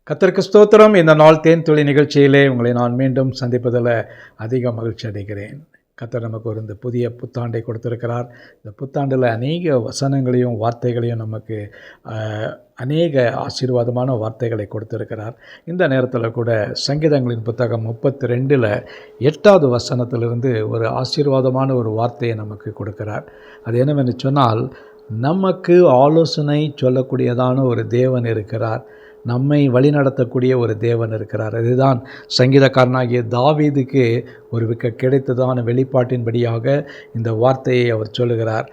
கர்த்தருக்கு ஸ்தோத்திரம். இந்த நாள் தேன் துளி நிகழ்ச்சியிலே உங்களை நான் மீண்டும் சந்திப்பதில் அதிக மகிழ்ச்சி அடைகிறேன். கர்த்தர் நமக்கு ஒரு இந்த புதிய புத்தாண்டை கொடுத்திருக்கிறார். இந்த புத்தாண்டில் அநேக வசனங்களையும் வார்த்தைகளையும் நமக்கு அநேக ஆசீர்வாதமான வார்த்தைகளை கொடுத்திருக்கிறார். இந்த நேரத்தில் கூட சங்கீதங்களின் புத்தகம் 32 8வது வசனத்திலிருந்து ஒரு ஆசீர்வாதமான ஒரு வார்த்தையை நமக்கு கொடுக்கிறார். அது என்னவென்று சொன்னால், நமக்கு ஆலோசனை சொல்லக்கூடியதான ஒரு தேவன் இருக்கிறார், நம்மை வழிநடத்தக்கூடிய ஒரு தேவன் இருக்கிறார். இதுதான் சங்கீதக்காரனாகிய தாவீதுக்கு ஒரு கிடைத்ததான வெளிப்பாட்டின்படியாக இந்த வார்த்தையை அவர் சொல்லுகிறார்.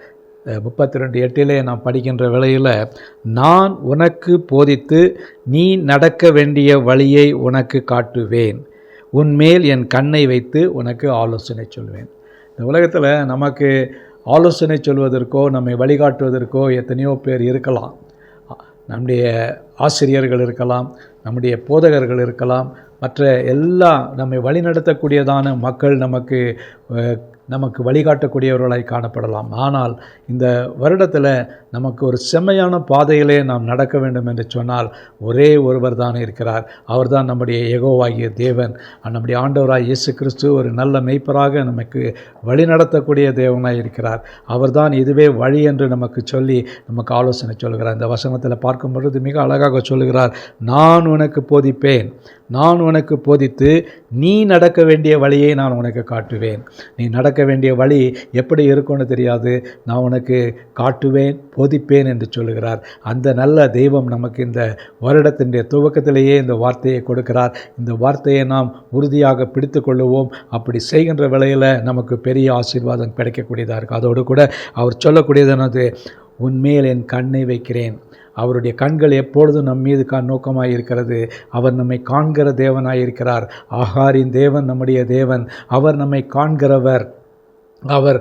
32:8 நாம் படிக்கின்ற வேளையில், நான் உனக்கு போதித்து நீ நடக்க வேண்டிய வழியை உனக்கு காட்டுவேன், உன்மேல் என் கண்ணை வைத்து உனக்கு ஆலோசனை சொல்வேன். இந்த உலகத்தில் நமக்கு ஆலோசனை சொல்வதற்கோ நம்மை வழிகாட்டுவதற்கோ எத்தனையோ பேர் இருக்கலாம். நம்முடைய ஆசிரியர்கள் இருக்கலாம், நம்முடைய போதகர்கள் இருக்கலாம், மற்ற எல்லா நம்மை வழிநடத்தக்கூடியதான மக்கள் நமக்கு வழிகாட்டக்கூடியவர்களாய் காணப்படலாம். ஆனால் இந்த வருடத்தில் நமக்கு ஒரு செம்மையான பாதையிலே நாம் நடக்க வேண்டும் என்று சொன்னால் ஒரே ஒருவர் தான் இருக்கிறார். அவர்தான் நம்முடைய யெகோவாகிய தேவன். நம்முடைய ஆண்டவராய் இயேசு கிறிஸ்து ஒரு நல்ல மெய்ப்பராக நமக்கு வழிநடத்தக்கூடிய தேவனாய் இருக்கிறார். அவர்தான் இதுவே வழி என்று நமக்கு சொல்லி நமக்கு ஆலோசனை சொல்கிறார். இந்த வசனத்தில் பார்க்கும் பொழுது மிக அழகாக சொல்லுகிறார், நான் உனக்கு போதிப்பேன், நான் உனக்கு போதித்து நீ நடக்க வேண்டிய வழியை நான் உனக்கு காட்டுவேன். நீ நடக்க வேண்டிய வழி எப்படி இருக்கும்னு தெரியாது, நான் உனக்கு காட்டுவேன், போதிப்பேன் என்று சொல்லுகிறார். அந்த நல்ல தெய்வம் நமக்கு இந்த வருடத்தினுடைய துவக்கத்திலேயே இந்த வார்த்தையை கொடுக்கிறார். இந்த வார்த்தையை நாம் உறுதியாக பிடித்து கொள்ளுவோம். அப்படி செய்கின்ற வேளையில் நமக்கு பெரிய ஆசீர்வாதம் கிடைக்கக்கூடியதாக இருக்குது. அதோடு கூட அவர் சொல்லக்கூடியது என்னது, உன்மேல் என் கண்ணை வைக்கிறேன். அவருடைய கண்கள் எப்பொழுதும் நம் மீது நோக்கமாக இருக்கிறது. அவர் நம்மை காண்கிற தேவனாய் இருக்கிறார். ஆகாரின் தேவன் நம்முடைய தேவன். அவர் நம்மை காண்கிறவர். அவர்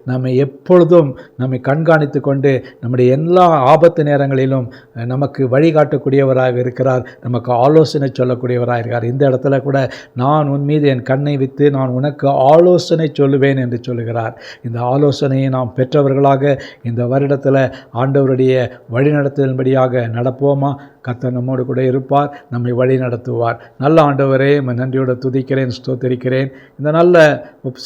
நம்மை எப்பொழுதும் நம்மை கண்காணித்து கொண்டு நம்முடைய எல்லா ஆபத்து நேரங்களிலும் நமக்கு வழிகாட்டக்கூடியவராக இருக்கிறார். நமக்கு ஆலோசனை சொல்லக்கூடியவராக இருக்கிறார். இந்த இடத்துல கூட, நான் உன் மீது என் கண்ணை வைத்து நான் உனக்கு ஆலோசனை சொல்லுவேன் என்று சொல்லுகிறார். இந்த ஆலோசனையை நாம் பெற்றவர்களாக இந்த வருடத்தில் ஆண்டவருடைய வழிநடத்துதலின்படியாக நடப்போமா? கர்த்தர் நம்மோடு கூட இருப்பார், நம்மை வழி நடத்துவார். நல்ல ஆண்டவரே, நன்றியோடு துதிக்கிறேன், ஸ்தோத்திரிக்கிறேன். இந்த நல்ல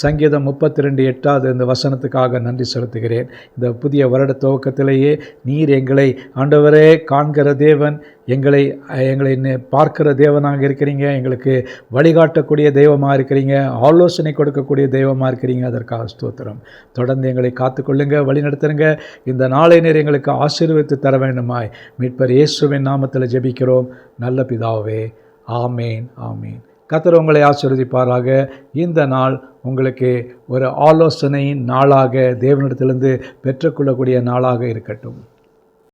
சங்கீதம் 32:8 இந்த வசனத்துக்காக நன்றி செலுத்துகிறேன். இந்த புதிய வருட துவக்கத்திலேயே நீர் எங்களை ஆண்டவரே காண்கிற தேவன், எங்களை பார்க்கிற தேவனாக இருக்கிறீங்க, எங்களுக்கு வழிகாட்டக்கூடிய தெய்வமாக இருக்கிறீங்க, ஆலோசனை கொடுக்கக்கூடிய தெய்வமாக இருக்கிறீங்க. அதற்காக ஸ்தோத்திரம். தொடர்ந்து எங்களை காத்துக்கொள்ளுங்க, வழிநடத்துங்க. இந்த நாளை நேரம் எங்களுக்கு ஆசீர்வதித்து தர வேண்டுமாய் மீட்பர் இயேசுவின் நாமத்தில் ஜெபிக்கிறோம் நல்ல பிதாவே. ஆமேன், ஆமேன். கர்த்தர் உங்களை ஆசீர்வதிப்பாராக. இந்த நாள் உங்களுக்கு ஒரு ஆலோசனையின் நாளாக, தேவனிடத்திலிருந்து பெற்றுக்கொள்ளக்கூடிய நாளாக இருக்கட்டும்.